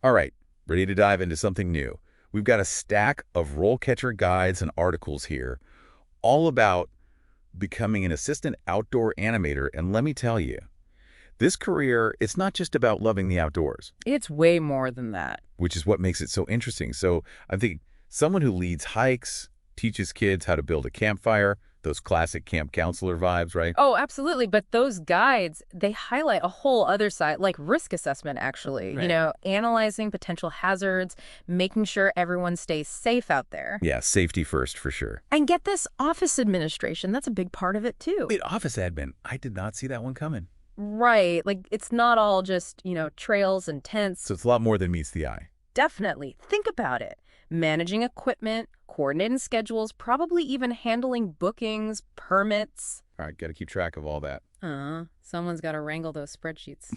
All right, ready to dive into something new. We've got a stack of RoleCatcher guides and articles here, all about becoming an assistant outdoor animator. And let me tell you, this career, it's not just about loving the outdoors, It's way more than that. which is what makes it so interesting. So I think someone who leads hikes, teaches kids how to build a campfire, those classic camp counselor vibes, right? Oh, absolutely. But those guides, they highlight a whole other side, like risk assessment, actually. Right. Analyzing potential hazards, making sure everyone stays safe out there. Yeah, safety first for sure. And get this, office administration, that's a big part of it, too. Wait, office admin. I did not see that one coming. Right. Like, it's not all just, trails and So tents. it's a lot more than meets the eye. Definitely. Think about it. Managing equipment, coordinating schedules, probably even handling bookings, permits. All right, got to keep track of all that. Someone's got to wrangle those spreadsheets.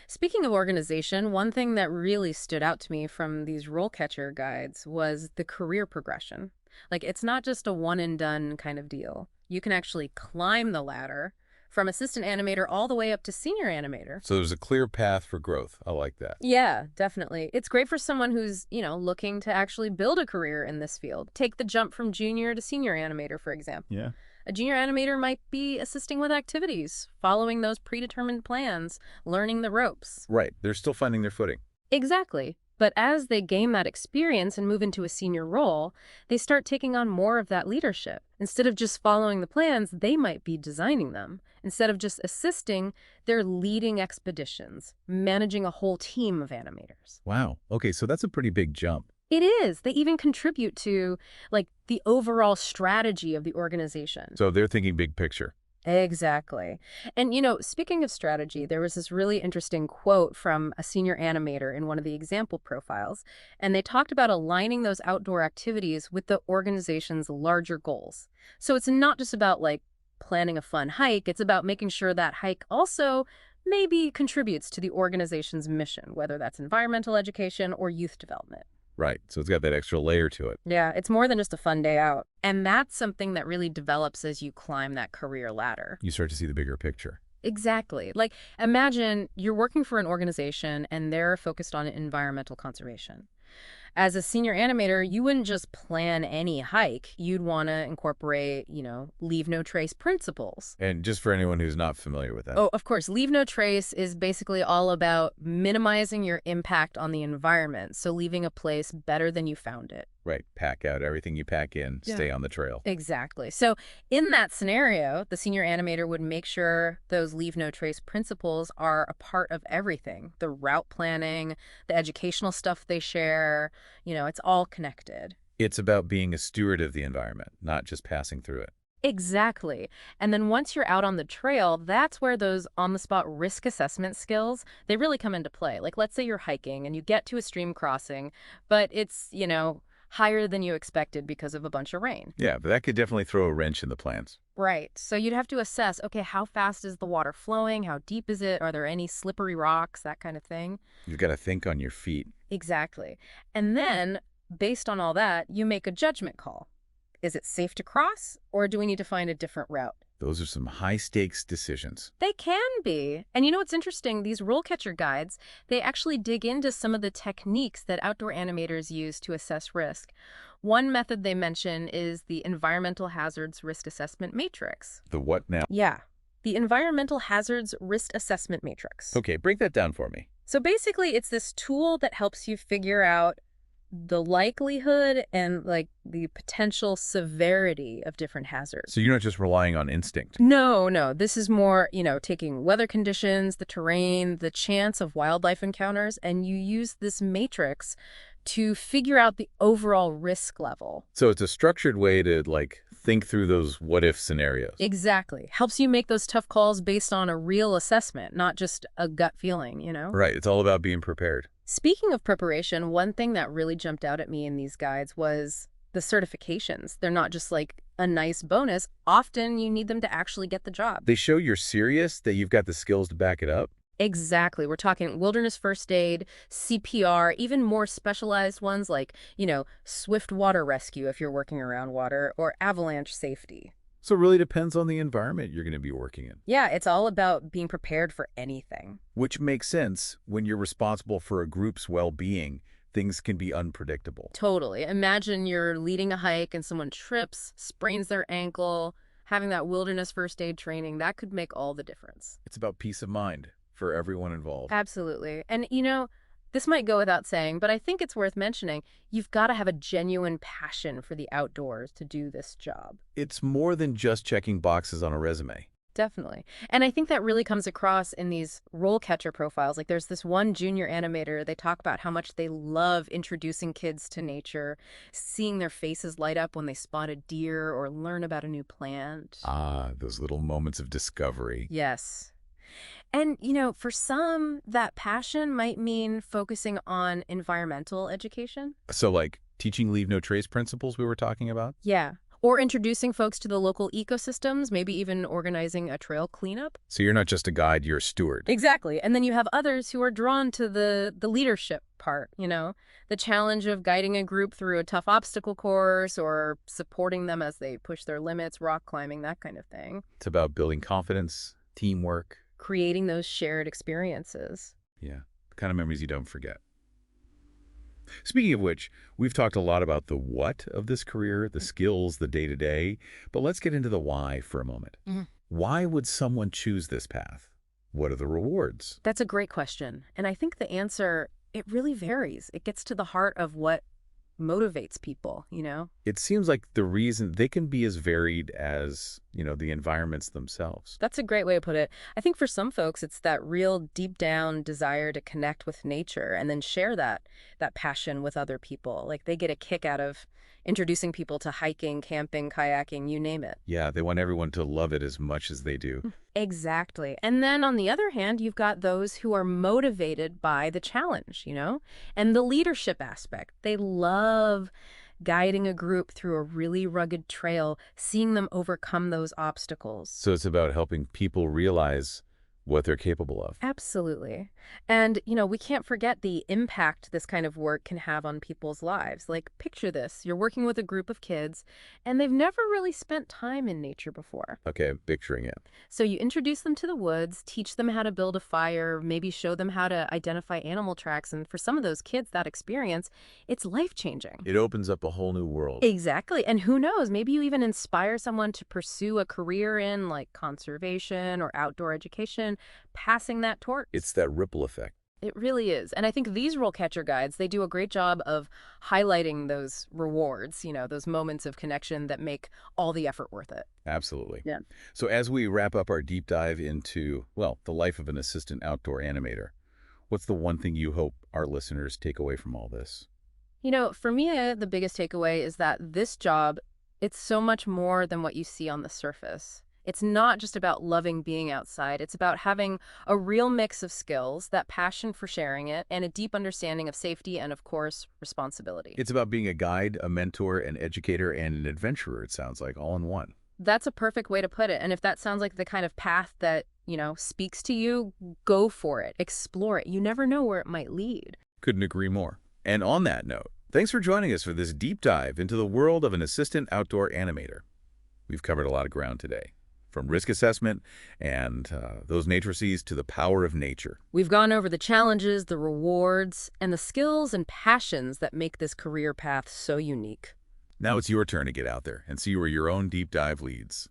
Speaking of organization, one thing that really stood out to me from these RoleCatcher guides was the career progression. Like, it's not just a one and done kind of deal. You can actually climb the ladder from assistant animator all the way up to senior animator. So there's a clear path for growth. I like that. Yeah, definitely. It's great for someone who's, looking to actually build a career in this field. Take the jump from junior to senior animator, for example. Yeah. A junior animator might be assisting with activities, following those predetermined plans, learning the ropes. Right. They're still finding their footing. Exactly. But as they gain that experience and move into a senior role, they start taking on more of that leadership. Instead of just following the plans, they might be designing them. Instead of just assisting, they're leading expeditions, managing a whole team of animators. Wow. Okay, so that's a pretty big jump. It is. They even contribute to, like, the overall strategy of the organization. So they're thinking big picture. Exactly. And, speaking of strategy, there was this really interesting quote from a senior animator in one of the example profiles, and they talked about aligning those outdoor activities with the organization's larger goals. So it's not just about, like, planning a fun hike, it's about making sure that hike also maybe contributes to the organization's mission, whether that's environmental education or youth development. Right. So it's got that extra layer to it. Yeah, it's more than just a fun day out. And that's something that really develops as you climb that career ladder. You start to see the bigger picture. Exactly. Like, imagine you're working for an organization and they're focused on environmental conservation. As a senior animator, you wouldn't just plan any hike. You'd want to incorporate, leave no trace principles. And just for anyone who's not familiar with that. Oh, of course, leave no trace is basically all about minimizing your impact on the environment. So leaving a place better than you found it. Right. Pack out everything you pack in, Yeah. stay on the trail. Exactly. So in that scenario, the senior animator would make sure those leave no trace principles are a part of everything. The route planning, the educational stuff they share, it's all connected. It's about being a steward of the environment, not just passing through it. Exactly. And then once you're out on the trail, that's where those on-the-spot risk assessment skills, they really come into play. Like, let's say you're hiking and you get to a stream crossing, but it's, higher than you expected because of a bunch of rain. Yeah, but that could definitely throw a wrench in the plans. Right. So you'd have to assess, okay, how fast is the water flowing? How deep is it? Are there any slippery rocks? That kind of thing. You've got to think on your feet. Exactly. And then, based on all that, you make a judgment call. Is it safe to cross, or do we need to find a different route? Those are some high-stakes decisions. They can be. And what's interesting? These RoleCatcher guides, they actually dig into some of the techniques that outdoor animators use to assess risk. One method they mention is the Environmental Hazards Risk Assessment Matrix. The what now? Yeah, the Environmental Hazards Risk Assessment Matrix. Okay, break that down for me. So basically, it's this tool that helps you figure out the likelihood and, like, the potential severity of different hazards. So you're not just relying on instinct. No. This is more, taking weather conditions, the terrain, the chance of wildlife encounters, and you use this matrix to figure out the overall risk level. So it's a structured way to, like, think through those what-if scenarios. Exactly. Helps you make those tough calls based on a real assessment, not just a gut feeling, Right. It's all about being prepared. Speaking of preparation, one thing that really jumped out at me in these guides was the certifications. They're not just like a nice bonus. Often you need them to actually get the job. They show you're serious, that you've got the skills to back it up. Exactly. We're talking wilderness first aid, CPR, even more specialized ones like, swift water rescue if you're working around water, or avalanche safety. So it really depends on the environment you're going to be working in, Yeah, it's all about being prepared for anything. which makes sense when you're responsible for a group's well-being. Things can be unpredictable. Totally. Imagine you're leading a hike and someone trips, sprains their ankle. Having that wilderness first aid training, that could make all the difference. It's about peace of mind for everyone involved. Absolutely. And, this might go without saying, but I think it's worth mentioning. You've got to have a genuine passion for the outdoors to do this job. It's more than just checking boxes on a resume. Definitely. And I think that really comes across in these RoleCatcher profiles. Like there's this one junior animator, they talk about how much they love introducing kids to nature, seeing their faces light up when they spot a deer or learn about a new plant. Ah, those little moments of discovery. Yes. And, for some, that passion might mean focusing on environmental education. So like teaching leave no trace principles we were talking about? Yeah. Or introducing folks to the local ecosystems, maybe even organizing a trail cleanup. So you're not just a guide, you're a steward. Exactly. And then you have others who are drawn to the leadership part, the challenge of guiding a group through a tough obstacle course or supporting them as they push their limits, rock climbing, that kind of thing. It's about building confidence, teamwork. Creating those shared experiences. Yeah, the kind of memories you don't forget. Speaking of which, we've talked a lot about the what of this career, the skills, the day-to-day, but let's get into the why for a moment. Why would someone choose this path? What are the rewards? That's a great question. And I think the answer, it really varies. It gets to the heart of what motivates people. It seems like the reason they can be as varied as, the environments themselves. That's a great way to put it. I think for some folks, it's that real deep down desire to connect with nature and then share that passion with other people. Like they get a kick out of introducing people to hiking, camping, kayaking, you name it. Yeah, they want everyone to love it as much as they do. Exactly. And then on the other hand, you've got those who are motivated by the challenge, and the leadership aspect. They love guiding a group through a really rugged trail, seeing them overcome those obstacles. So it's about helping people realize what they're capable of. Absolutely. And, we can't forget the impact this kind of work can have on people's lives. Like, picture this. You're working with a group of kids, and they've never really spent time in nature before. Okay, I'm picturing it. So you introduce them to the woods, teach them how to build a fire, maybe show them how to identify animal tracks. And for some of those kids, that experience, it's life-changing. It opens up a whole new world. Exactly. And who knows, maybe you even inspire someone to pursue a career in like conservation or outdoor education, passing that torch. It's that ripple effect. It really is. And I think these RoleCatcher guides, they do a great job of highlighting those rewards, those moments of connection that make all the effort worth it. Absolutely. Yeah. So as we wrap up our deep dive into, well, the life of an assistant outdoor animator, what's the one thing you hope our listeners take away from all this? For me, the biggest takeaway is that this job, it's so much more than what you see on the surface. It's not just about loving being outside. It's about having a real mix of skills, that passion for sharing it, and a deep understanding of safety and, of course, responsibility. It's about being a guide, a mentor, an educator, and an adventurer, it sounds like, all in one. That's a perfect way to put it. And if that sounds like the kind of path that, speaks to you, go for it. Explore it. You never know where it might lead. Couldn't agree more. And on that note, thanks for joining us for this deep dive into the world of an assistant outdoor animator. We've covered a lot of ground today. From risk assessment and those matrices to the power of nature. We've gone over the challenges, the rewards, and the skills and passions that make this career path so unique. Now it's your turn to get out there and see where your own deep dive leads.